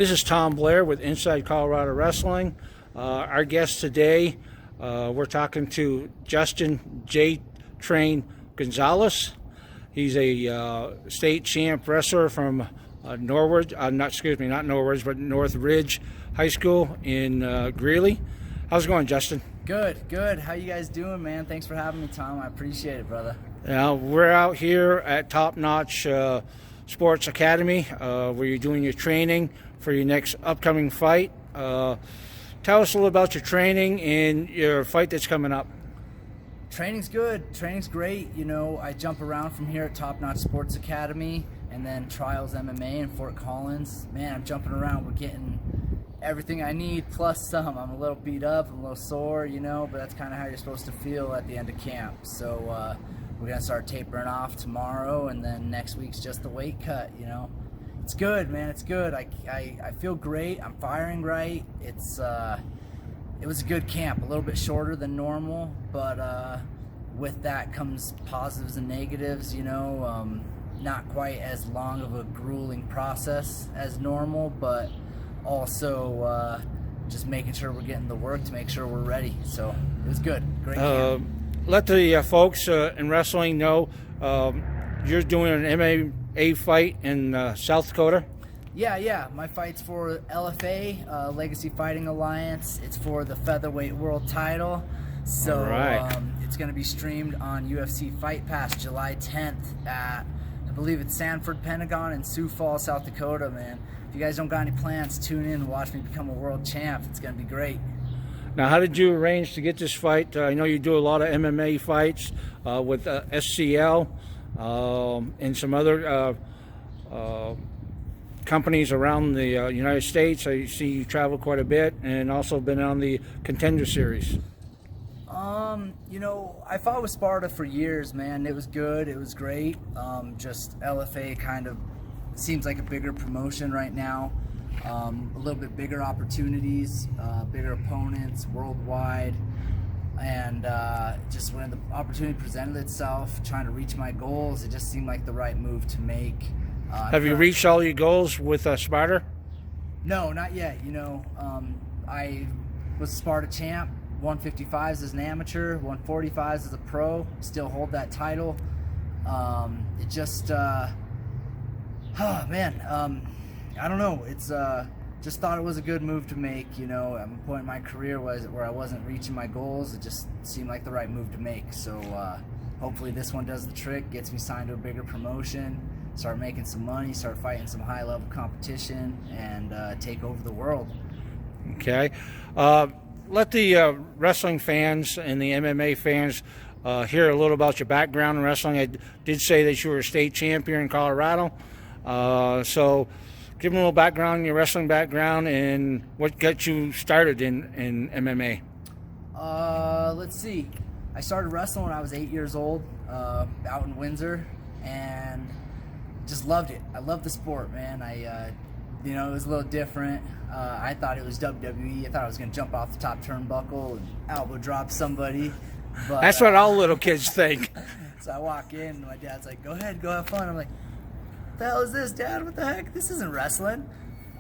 This is Tom Blair with Inside Colorado Wrestling. Our guest today, we're talking to Justin J'Train Gonzales. He's a state champ wrestler from Northridge, not Northridge, but Northridge High School in Greeley. How's it going, Justin? Good. How you guys doing, man? Thanks for having me, Tom. I appreciate it, brother. We're out here at Top Notch Sports Academy where you're doing your training for your next upcoming fight. Tell us a little about your training and your fight that's coming up. Training's good. Training's great. You know, I jump around from here at Top Notch Sports Academy and then Trials MMA in Fort Collins. Man, I'm jumping around. We're getting everything I need plus some. I'm a little beat up, I'm a little sore, you know, but that's kind of how you're supposed to feel at the end of camp. So we're going to start tapering off tomorrow, and then next week's just the weight cut, you know. It's good, man. It's good. I feel great. I'm firing right. It was a good camp, a little bit shorter than normal, but with that comes positives and negatives, you know. Not quite as long of a grueling process as normal, but also just making sure we're getting the work to make sure we're ready. So it was good. Great camp. Let the folks in wrestling know you're doing an MMA fight in South Dakota. Yeah. My fight's for LFA, Legacy Fighting Alliance. It's for the Featherweight World Title. So it's going to be streamed on UFC FIGHT PASS July 10th at, I believe it's Sanford Pentagon in Sioux Falls, South Dakota, man. If you guys don't got any plans, tune in and watch me become a world champ. It's going to be great. Now, how did you arrange to get this fight? I know you do a lot of MMA fights with SCL and some other companies around the United States. I see you travel quite a bit and also been on the Contender series. You know, I fought with Sparta for years, man. It was good. It was great. Just LFA kind of seems like a bigger promotion right now. A little bit bigger opportunities, bigger opponents worldwide, and just when the opportunity presented itself, trying to reach my goals, it just seemed like the right move to make. Have you reached all your goals with Sparta? No, not yet. You know, I was Sparta champ, 155s as an amateur, 145s as a pro, still hold that title. It just, oh man, I don't know. It's just thought it was a good move to make. You know, at a point in my career where I wasn't reaching my goals. It just seemed like the right move to make. So hopefully this one does the trick, gets me signed to a bigger promotion, start making some money, start fighting some high-level competition, and take over the world. Okay. Let the wrestling fans and the MMA fans hear a little about your background in wrestling. I did say that you were a state champion in Colorado. So give them a little background on your wrestling background and what got you started in MMA. Let's see. I started wrestling when I was 8 years old, out in Windsor, and just loved it. I loved the sport, man. You know, it was a little different. I thought it was WWE. I thought I was going to jump off the top turnbuckle and elbow drop somebody. But, that's what all little kids think. So I walk in, and my dad's like, "Go ahead, go have fun." I'm like, "What the hell is this, Dad? What the heck? This isn't wrestling."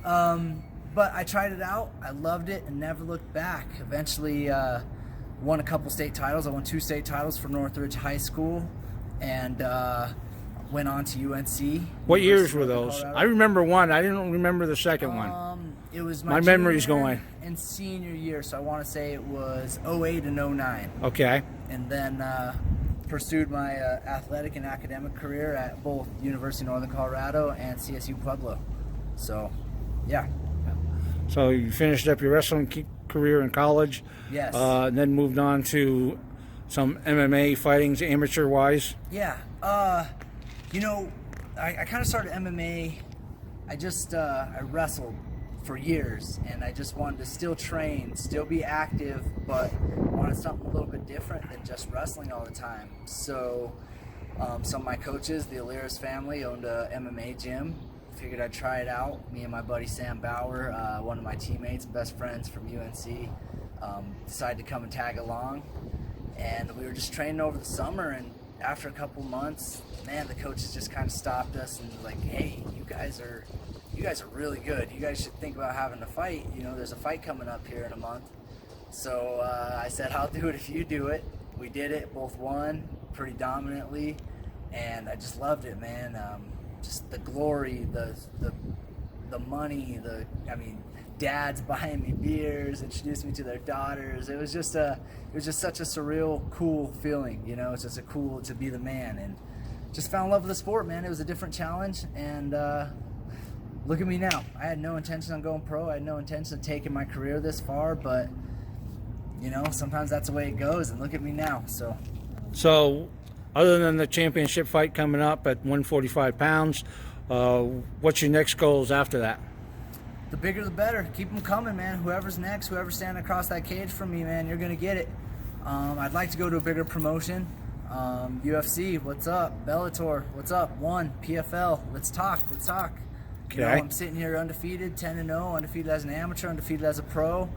But I tried it out. I loved it and never looked back. Eventually won a couple state titles. I won 2 state titles for Northridge High School, and went on to UNC. What years were those? I remember one. I didn't remember the second one. It was my memory's going. And senior year, so I want to say it was 08 and 09. Okay. And then pursued my athletic and academic career at both University of Northern Colorado and CSU Pueblo. So, yeah. So you finished up your wrestling career in college. Yes. And then moved on to some MMA fightings, amateur-wise. Yeah. You know, I kind of started MMA. I wrestled for years, and I just wanted to still train, still be active, but wanted something a little bit different than just wrestling all the time. So some of my coaches, the Aliris family, owned a MMA gym. Figured I'd try it out. Me and my buddy Sam Bauer, one of my teammates, best friends from UNC, decided to come and tag along. And we were just training over the summer, and after a couple months, man, the coaches just kind of stopped us and was like, "Hey, you guys you guys are really good. You guys should think about having a fight. You know, there's a fight coming up here in a month. So I said, I'll do it if you do it. We did it, both won pretty dominantly, and I just loved it, man. Just the glory, the money, dads buying me beers, introduced me to their daughters. It was just such a surreal, cool feeling, you know. It's just cool to be the man, and just found love with the sport, man. It was a different challenge, and look at me now. I had no intention on going pro. I had no intention of taking my career this far, but you know, sometimes that's the way it goes, and look at me now. So other than the championship fight coming up at 145 pounds, what's your next goals after that? The bigger the better. Keep them coming, man. Whoever's next, whoever's standing across that cage from me, man, you're going to get it. I'd like to go to a bigger promotion. UFC, what's up? Bellator, what's up? One, PFL, let's talk. Okay. You know, I'm sitting here undefeated, 10-0, undefeated as an amateur, undefeated as a pro.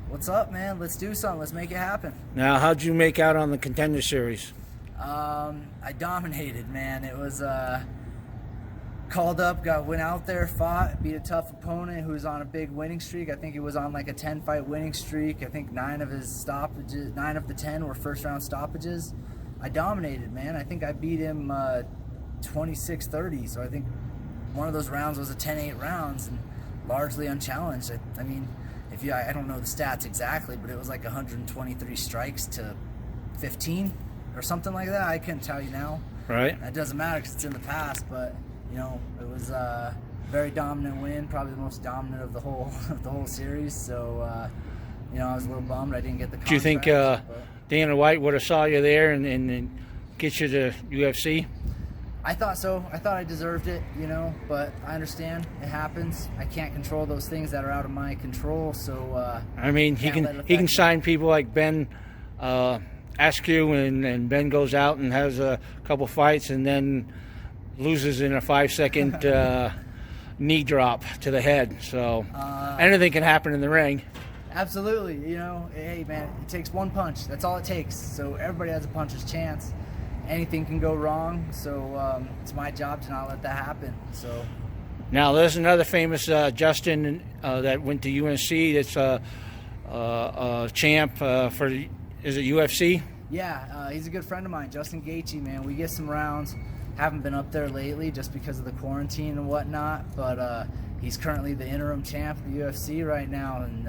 What's up, man? Let's do something. Let's make it happen. Now, how'd you make out on the Contender series? I dominated, man. It was called up, went out there, fought, beat a tough opponent who was on a big winning streak. I think he was on like a 10-fight winning streak. I think 9 of the 10 were first-round stoppages. I dominated, man. I think I beat him 26-30. So I think one of those rounds was a 10-8 rounds and largely unchallenged. I mean, I don't know the stats exactly, but it was like 123 strikes to 15 or something like that. I couldn't tell you now. Right. That doesn't matter because it's in the past, but you know, it was a very dominant win, probably the most dominant of the whole series. So you know, I was a little bummed I didn't get the contract. Do you think Dana White would have saw you there and get you to UFC? I thought so. I thought I deserved it, you know, but I understand it happens. I can't control those things that are out of my control. So I mean, he can sign people like Ben Askew, and Ben goes out and has a couple fights and then loses in a 5-second knee drop to the head. So anything can happen in the ring. Absolutely. You know, hey, man, it takes one punch. That's all it takes. So everybody has a puncher's chance. Anything can go wrong. So it's my job to not let that happen. So now there's another famous Justin that went to UNC. That's a champ for, is it UFC? Yeah, he's a good friend of mine, Justin Gaethje, man. We get some rounds. Haven't been up there lately just because of the quarantine and whatnot, but he's currently the interim champ of the UFC right now, and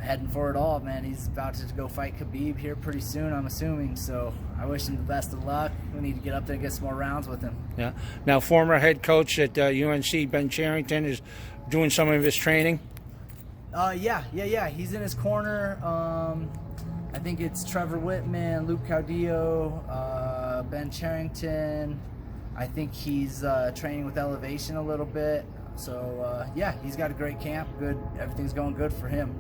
heading for it all, man. He's about to go fight Khabib here pretty soon, I'm assuming, so I wish him the best of luck. We need to get up there and get some more rounds with him. Yeah. Now, former head coach at UNC, Ben Cherington, is doing some of his training? Yeah. He's in his corner. I think it's Trevor Whitman, Luke Caudillo, Ben Cherington. I think he's training with Elevation a little bit. So, yeah, he's got a great camp. Good. Everything's going good for him.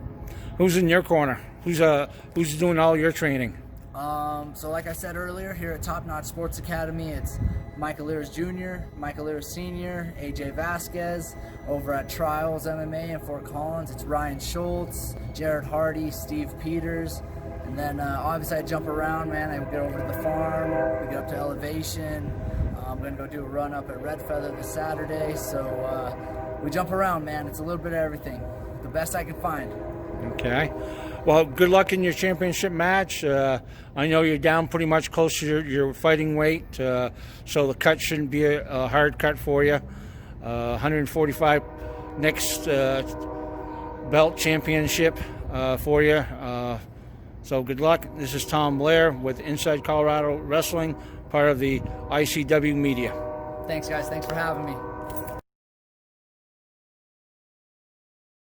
Who's in your corner? Who's doing all your training? So like I said earlier, here at Top Notch Sports Academy, it's Michael Lears Jr., Michael Lears Sr., AJ Vasquez. Over at Trials MMA in Fort Collins, it's Ryan Schultz, Jared Hardy, Steve Peters. And then obviously I jump around, man. I get over to the farm, we get up to Elevation. I'm going to go do a run up at Red Feather this Saturday. So we jump around, man. It's a little bit of everything. The best I can find. Okay. Well, good luck in your championship match. I know you're down pretty much close to your fighting weight, so the cut shouldn't be a hard cut for you. 145 next belt championship for you. So good luck. This is Tom Blair with Inside Colorado Wrestling, part of the ICW Media. Thanks, guys. Thanks for having me.